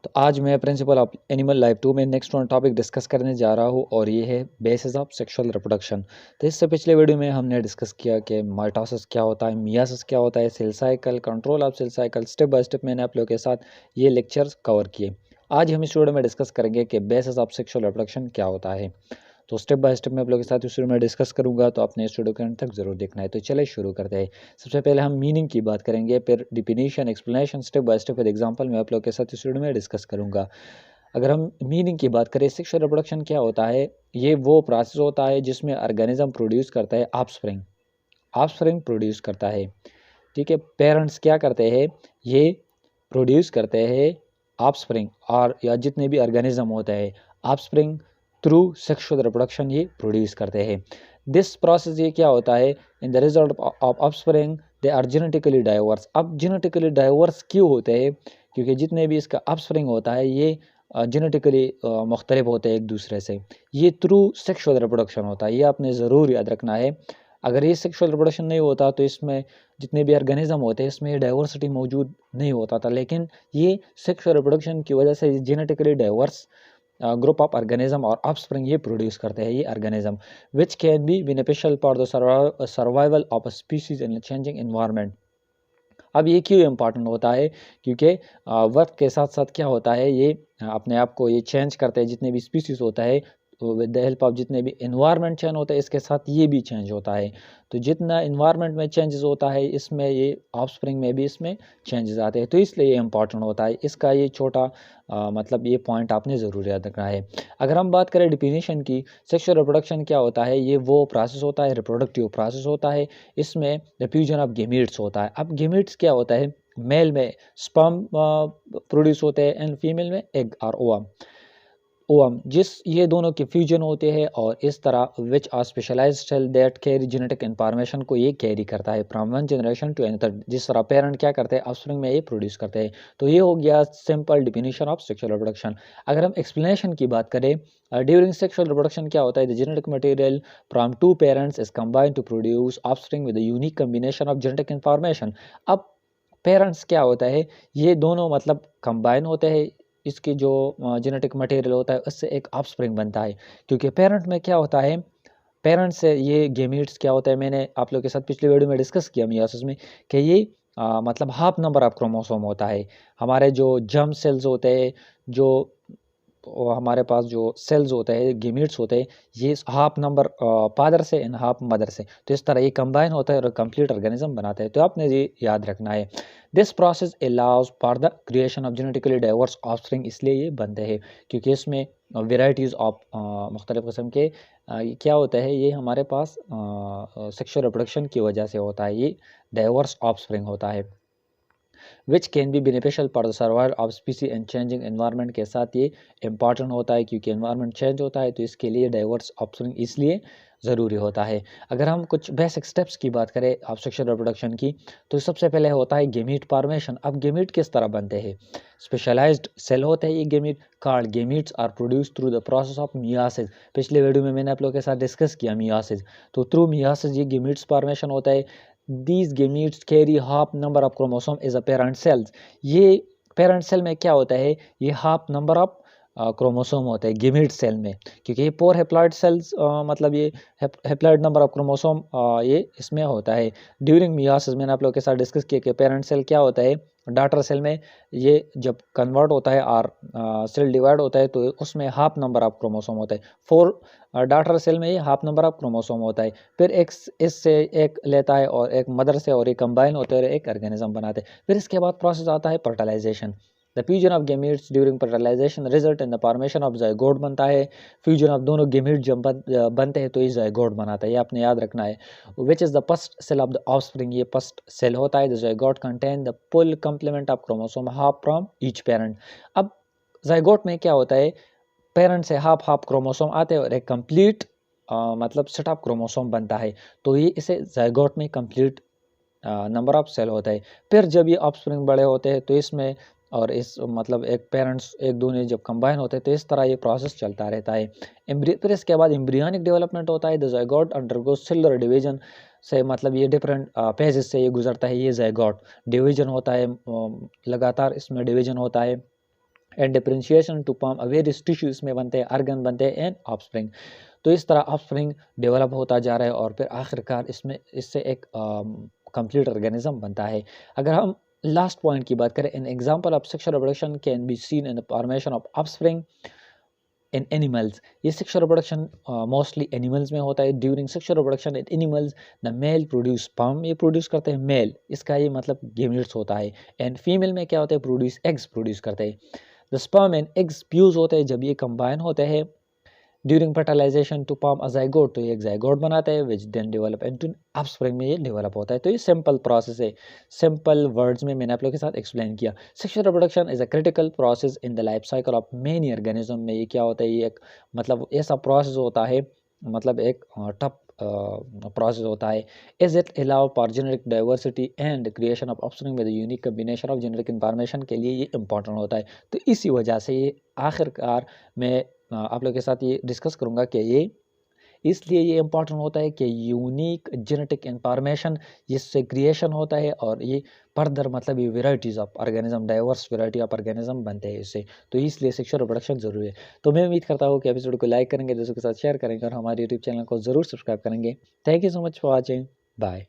तो आज मैं प्रिंसिपल ऑफ एनिमल लाइफ 2 में नेक्स्ट वन टॉपिक डिस्कस करने जा रहा हूँ और ये है बेसिस ऑफ सेक्सुअल रिप्रोडक्शन। तो इससे पिछले वीडियो में हमने डिस्कस किया कि माइटोसिस क्या होता है, मियासिस क्या होता है, cell cycle, control of cell cycle, step by step मैंने आप लोगों के साथ ये लेक्चर्स कवर किए। आज हम इस वीडियो में डिस्कस करेंगे कि बेसिस ऑफ सेक्सुअल रिप्रोडक्शन क्या होता है। तो स्टेप बाय स्टेप मैं आप लोगों के साथ इस वीडियो में डिस्कस करूंगा, तो आपने इस वीडियो के अंत तक जरूर देखना है। तो चलिए शुरू करते हैं। सबसे पहले हम मीनिंग की बात करेंगे, फिर definition, explanation, step by step with example मैं आप लोगों के साथ इस वीडियो में डिस्कस करूंगा। अगर हम मीनिंग की बात करें, सेक्सुअल रिप्रोडक्शन क्या होता है? ये वो प्रोसेस होता है जिसमें ऑर्गेनिज्म प्रोड्यूस करता है ऑफस्प्रिंग, ऑफस्प्रिंग प्रोड्यूस करता है। ठीक है, पेरेंट्स क्या करते हैं? ये प्रोड्यूस करते हैं ऑफस्प्रिंग, और या जितने भी ऑर्गेनिज्म होते हैं ऑफस्प्रिंग थ्रू सेक्सुअल रिप्रोडक्शन ये प्रोड्यूस करते हैं। दिस प्रोसेस ये क्या होता है? In the result of offspring they are genetically diverse. अब जेनेटिकली डाइवर्स क्यों होते हैं? क्योंकि जितने भी इसका ऑफस्प्रिंग होता है ये जेनेटिकली मुख्तलिफ होते हैं एक दूसरे से। ये थ्रू सेक्सुअल रिप्रोडक्शन होता है, ये आपने ज़रूर याद रखना है। अगर ये सेक्सुअल रिप्रोडक्शन नहीं होता तो इसमें जितने भी ऑर्गेनिज्म होते हैं इसमें ये डाइवर्सिटी मौजूद नहीं होता था, लेकिन ये सेक्सुअल रिप्रोडक्शन की वजह से genetically diverse group of organism और ऑफस्प्रिंग ये प्रोड्यूस करते हैं ये organism, which can be beneficial for the survival of a species in changing environment. अब ये क्यों इम्पॉर्टेंट होता है? क्योंकि वक्त के साथ साथ क्या होता है, ये अपने आप को ये चेंज करते हैं। जितने भी स्पीसीज होता है विद द हेल्प ऑफ जितने भी इन्वायरमेंट चेंज होता है इसके साथ ये भी चेंज होता है। तो जितना इन्वायरमेंट में चेंजेस होता है इसमें ये ऑफस्प्रिंग में भी इसमें चेंजेस आते हैं, तो इसलिए ये इम्पॉर्टेंट होता है। इसका ये छोटा मतलब ये पॉइंट आपने ज़रूर याद रखना है। अगर हम बात करें डिफिनीशन की, सेक्सुअल रिप्रोडक्शन क्या होता है? ये वो प्रोसेस होता है, रिप्रोडक्टिव प्रोसेस होता है। इसमें द फ्यूजन ऑफ गेमीट्स होता है। अब गेमीट्स क्या होता है? मेल में स्पर्म प्रोड्यूस होते हैं एंड फीमेल में एग और ओवम। ओवम जिस ये दोनों के फ्यूजन होते हैं और इस तरह which are specialised cell that carry genetic information को ये कैरी करता है from one generation to another. जिस तरह पेरेंट क्या करते हैं ऑफस्प्रिंग में ये प्रोड्यूस करते हैं। तो ये हो गया simple definition of sexual reproduction. अगर हम एक्सप्लेनेशन की बात करें, ड्यूरिंग सेक्सुअल रिप्रोडक्शन क्या होता है? The genetic material from two parents is combined to produce offspring with unique combination of genetic information. अब पेरेंट्स क्या होता है? ये दोनों मतलब कंबाइन होते हैं, इसकी जो जेनेटिक मटेरियल होता है उससे एक ऑफस्प्रिंग बनता है। क्योंकि पेरेंट में क्या होता है, पेरेंट्स से ये गेमीट्स क्या होता है, मैंने आप लोगों के साथ पिछले वीडियो में डिस्कस किया मियोसिस में, कि ये मतलब हाफ नंबर ऑफ क्रोमोसोम होता है। हमारे जो जर्म सेल्स होते हैं, जो हमारे पास जो सेल्स होते हैं, गेमीट्स होते हैं, ये हाफ नंबर फादर से एंड हाफ मदर से, तो इस तरह ये कंबाइन होता है और कंप्लीट ऑर्गेनिज्म बनाते हैं। तो आपने ये याद रखना है। This process allows for the creation of genetically diverse offspring, इसलिए ये बनते हैं क्योंकि इसमें वेराइटीज़ ऑफ मुख्तलिफ़ किस्म के क्या होता है, ये हमारे पास सेक्सुअल रिप्रोडक्शन की वजह से होता है, ये डाइवर्स ऑफस्प्रिंग होता है which can be beneficial for the survival of स्पीसी and changing environment. के साथ ये इंपॉर्टेंट होता है क्योंकि एनवायरनमेंट चेंज होता है, तो इसके लिए डाइवर्स ऑप्शन इसलिए ज़रूरी होता है। अगर हम कुछ बेसिक स्टेप्स की बात करें ऑफ सेक्सुअल रिप्रोडक्शन की, तो सबसे पहले होता है गेमीट फॉर्मेशन। अब गेमीट किस तरह बनते हैं? स्पेशलाइज्ड सेल होते हैं ये gamete, card gametes are produce through the process of meiosis. पिछले वीडियो में मैंने आप लोगों के साथ डिस्कस किया मियासिस। तो थ्रू मियासिस ये गेमीट्स फॉर्मेशन होता है। These gametes carry half number of chromosome as a parent cells। ये पेरेंट सेल में क्या होता है, ये हाफ नंबर ऑफ क्रोमोसोम होता है गेमीट सेल में, क्योंकि ये पोर हेप्लॉइड सेल्स मतलब ये हेप्लॉइड नंबर ऑफ क्रोमोसोम ये इसमें होता है। ड्यूरिंग मियोसिस मैंने आप लोगों के साथ डिस्कस किया कि पेरेंट सेल क्या होता है, डॉटर सेल में ये जब कन्वर्ट होता है और सेल डिवाइड होता है तो उसमें हाफ नंबर ऑफ क्रोमोसोम होता है। फोर डॉटर सेल में ये हाफ नंबर ऑफ क्रोमोसोम होता है। फिर एक इससे एक लेता है और एक मदर से, और ये कंबाइन होते हैं और एक ऑर्गेनिज्म बनाते हैं। फिर इसके बाद प्रोसेस आता है fertilisation. The fusion of gametes during fertilisation result in the formation of zygote बनता है। फ्यूजन ऑफ दोनों गेमीट जब बनते हैं तो ये जाइगोट बनाता है, ये आपने याद रखना है। Which is the first cell of the offspring, ये फर्स्ट सेल होता है। The zygote contain the full complement of chromosome half from each parent. अब जाइगोट में क्या होता है, पेरेंट से हाफ हाफ क्रोमोसोम आते हैं और एक कंप्लीट मतलब सेट ऑफ क्रोमोसोम बनता है। तो ये इसे जाइगोट में कंप्लीट नंबर ऑफ सेल होता है। फिर जब ये ऑफस्प्रिंग बड़े होते हैं तो इसमें और इस मतलब एक पेरेंट्स एक दूसरे जब कंबाइन होते हैं तो इस तरह ये प्रोसेस चलता रहता है। फिर इसके बाद एम्ब्रियोनिक डेवलपमेंट होता है। The zygote undergoes cellular division. से मतलब ये डिफरेंट फेजेस से ये गुजरता है। ये ज़ायगोट डिवीजन होता है, लगातार इसमें डिवीजन होता है, and differentiation to form various tissue इसमें बनते हैं, अर्गन बनते हैं एंड ऑफस्प्रिंग। तो इस तरह ऑफस्प्रिंग डेवलप होता जा रहा है और फिर आखिरकार इससे एक कंप्लीट ऑर्गेनिज्म बनता है। अगर हम लास्ट पॉइंट की बात करें, an example of sexual reproduction can be seen in the formation of offspring in animals. ये सेक्सुअल रिप्रोडक्शन मोस्टली एनिमल्स में होता है। During sexual reproduction in animals the male produce sperm, ये प्रोड्यूस करते हैं मेल, इसका ये मतलब गेमेट्स होता है। एंड फीमेल में क्या होता है, प्रोड्यूस एग्स प्रोड्यूस करते हैं। The sperm and eggs fuse होते हैं जब ये कंबाइन होते हैं during fertilisation to form a zygote, तो ये एक ज़ायगोट बनाता है which then develop into offspring में ये डेवलप होता है। तो ये सिंपल प्रोसेस है, सिंपल वर्ड्स में मैंने आप लोगों के साथ एक्सप्लेन किया। Sexual reproduction is a critical process in the life cycle of many organism. में ये क्या होता है, ये एक मतलब ऐसा प्रोसेस होता है, मतलब एक टफ प्रोसेस होता है। Is it allow for genetic diversity and creation of offspring with unique combination of genetic information के लिए ये इंपॉर्टेंट होता है। तो इसी वजह से ये आखिरकार मैं आप लोग के साथ ये डिस्कस करूँगा कि ये इसलिए ये इम्पॉर्टेंट होता है कि यूनिक जेनेटिक इंफॉर्मेशन जिससे क्रिएशन होता है और ये फर्दर मतलब ये varieties of organism, diverse variety of organism बनते हैं इससे। तो इसलिए सेक्सुअल रिप्रोडक्शन ज़रूरी है। तो मैं उम्मीद करता हूँ कि एपिसोड को लाइक करेंगे, दोस्तों के साथ शेयर करेंगे और हमारे यूट्यूब चैनल को ज़रूर सब्सक्राइब करेंगे। Thank you so much for watching. Bye.